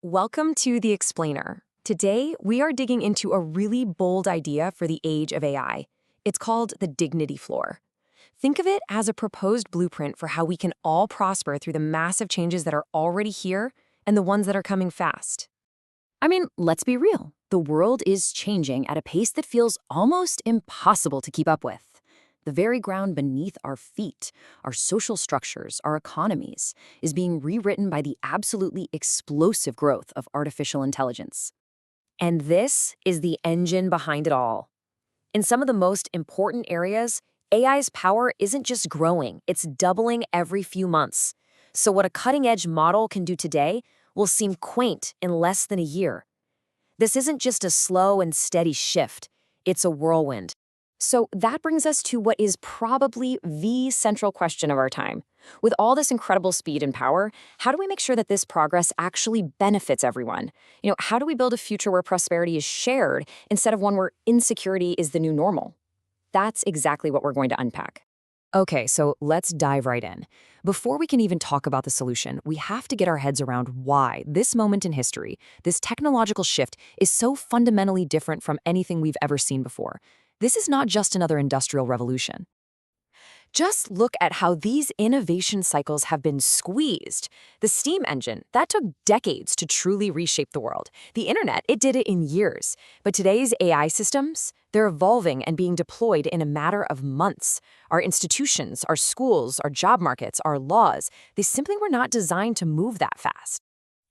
Welcome to The Explainer. Today, we are digging into a really bold idea for the age of AI. It's called the dignity floor. Think of it as a proposed blueprint for how we can all prosper through the massive changes that are already here and the ones that are coming fast. I mean, let's be real. The world is changing at a pace that feels almost impossible to keep up with. The very ground beneath our feet, our social structures, our economies, is being rewritten by the absolutely explosive growth of artificial intelligence. And this is the engine behind it all. In some of the most important areas, AI's power isn't just growing, it's doubling every few months. So what a cutting-edge model can do today will seem quaint in less than a year. This isn't just a slow and steady shift, it's a whirlwind. So that brings us to what is probably the central question of our time. With all this incredible speed and power, how do we make sure that this progress actually benefits everyone? How do we build a future where prosperity is shared instead of one where insecurity is the new normal? That's exactly what we're going to unpack. Okay, so let's dive right in. Before we can even talk about the solution, we have to get our heads around why this moment in history, this technological shift, is so fundamentally different from anything we've ever seen before. This is not just another industrial revolution. Just look at how these innovation cycles have been squeezed. The steam engine, that took decades to truly reshape the world. The internet, it did it in years. But today's AI systems, they're evolving and being deployed in a matter of months. Our institutions, our schools, our job markets, our laws, they simply were not designed to move that fast.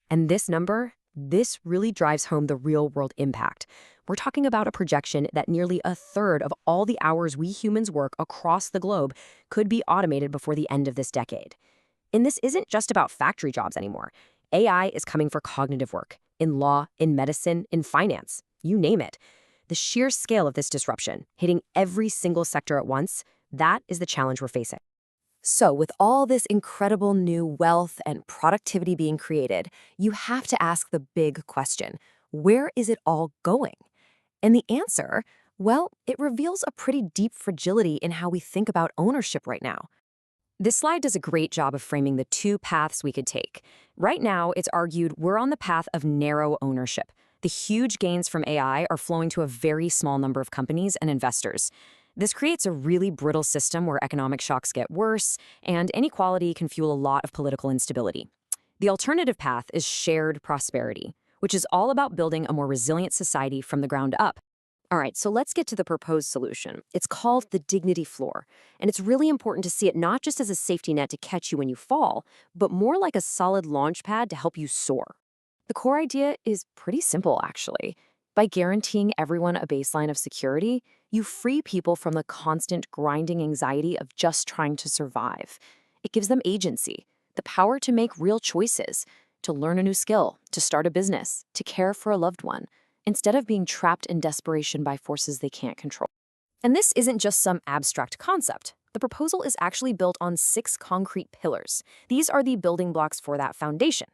And this really drives home the real-world impact. We're talking about a projection that nearly a third of all the hours we humans work across the globe could be automated before the end of this decade. And this isn't just about factory jobs anymore. AI is coming for cognitive work, in law, in medicine, in finance, you name it. The sheer scale of this disruption, hitting every single sector at once, that is the challenge we're facing. So, with all this incredible new wealth and productivity being created, you have to ask the big question, where is it all going? And the answer, well, it reveals a pretty deep fragility in how we think about ownership right now. This slide does a great job of framing the two paths we could take. Right now, it's argued we're on the path of narrow ownership. The huge gains from AI are flowing to a very small number of companies and investors. This creates a really brittle system where economic shocks get worse, and inequality can fuel a lot of political instability. The alternative path is shared prosperity, which is all about building a more resilient society from the ground up. All right, so let's get to the proposed solution. It's called the dignity floor, and it's really important to see it not just as a safety net to catch you when you fall, but more like a solid launch pad to help you soar. The core idea is pretty simple, actually. By guaranteeing everyone a baseline of security, you free people from the constant grinding anxiety of just trying to survive. It gives them agency, the power to make real choices, to learn a new skill, to start a business, to care for a loved one, instead of being trapped in desperation by forces they can't control. And this isn't just some abstract concept. The proposal is actually built on 6 concrete pillars. These are the building blocks for that foundation.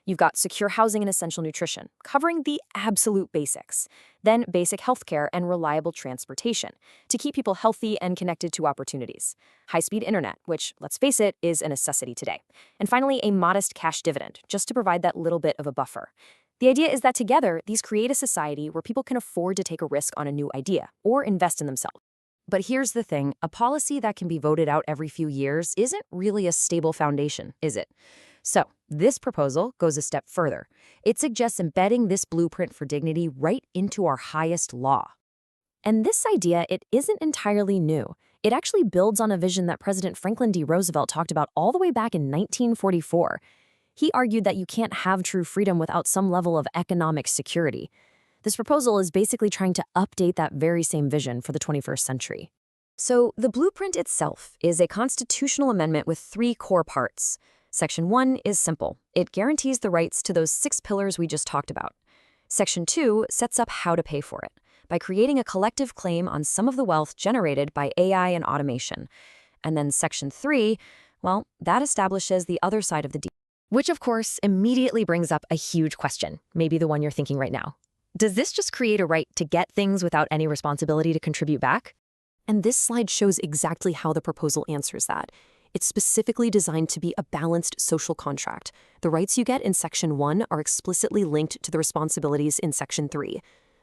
You've got secure housing and essential nutrition, covering the absolute basics. Then basic healthcare and reliable transportation, to keep people healthy and connected to opportunities. High-speed internet, which, let's face it, is a necessity today. And finally, a modest cash dividend, just to provide that little bit of a buffer. The idea is that together, these create a society where people can afford to take a risk on a new idea or invest in themselves. But here's the thing, a policy that can be voted out every few years isn't really a stable foundation, is it? So, this proposal goes a step further. It suggests embedding this blueprint for dignity right into our highest law. And this idea, it isn't entirely new. It actually builds on a vision that President Franklin D. Roosevelt talked about all the way back in 1944. He argued that you can't have true freedom without some level of economic security. This proposal is basically trying to update that very same vision for the 21st century. So, the blueprint itself is a constitutional amendment with 3 core parts. Section 1 is simple. It guarantees the rights to those 6 pillars we just talked about. Section 2 sets up how to pay for it, by creating a collective claim on some of the wealth generated by AI and automation. And then Section 3, well, that establishes the other side of the deal. Which, of course, immediately brings up a huge question, maybe the one you're thinking right now. Does this just create a right to get things without any responsibility to contribute back? And this slide shows exactly how the proposal answers that. It's specifically designed to be a balanced social contract. The rights you get in Section 1 are explicitly linked to the responsibilities in Section 3.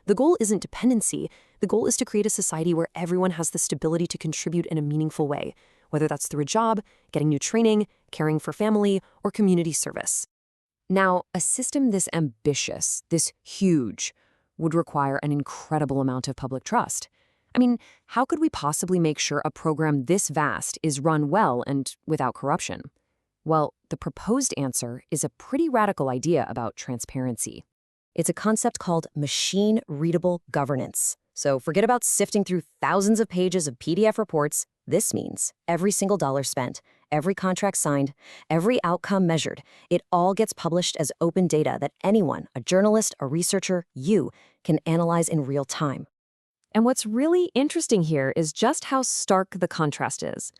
The goal isn't dependency. The goal is to create a society where everyone has the stability to contribute in a meaningful way, whether that's through a job, getting new training, caring for family, or community service. Now, a system this ambitious, this huge, would require an incredible amount of public trust. I mean, how could we possibly make sure a program this vast is run well and without corruption? Well, the proposed answer is a pretty radical idea about transparency. It's a concept called machine-readable governance. So forget about sifting through thousands of pages of PDF reports. This means every single dollar spent, every contract signed, every outcome measured, it all gets published as open data that anyone, a journalist, a researcher, you, can analyze in real time. And what's really interesting here is just how stark the contrast is.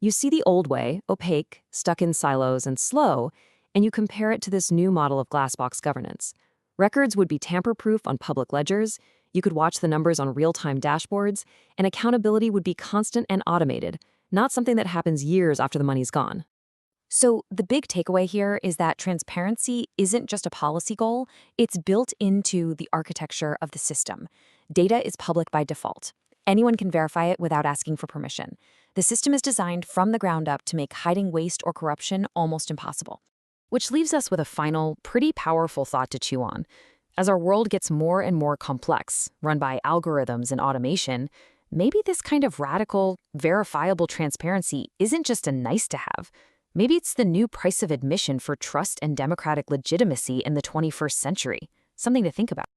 You see the old way, opaque, stuck in silos, and slow, and you compare it to this new model of glass-box governance. Records would be tamper-proof on public ledgers, you could watch the numbers on real-time dashboards, and accountability would be constant and automated, not something that happens years after the money's gone. So the big takeaway here is that transparency isn't just a policy goal, it's built into the architecture of the system. Data is public by default. Anyone can verify it without asking for permission. The system is designed from the ground up to make hiding waste or corruption almost impossible. Which leaves us with a final, pretty powerful thought to chew on. As our world gets more and more complex, run by algorithms and automation, maybe this kind of radical, verifiable transparency isn't just a nice-to-have. Maybe it's the new price of admission for trust and democratic legitimacy in the 21st century. Something to think about.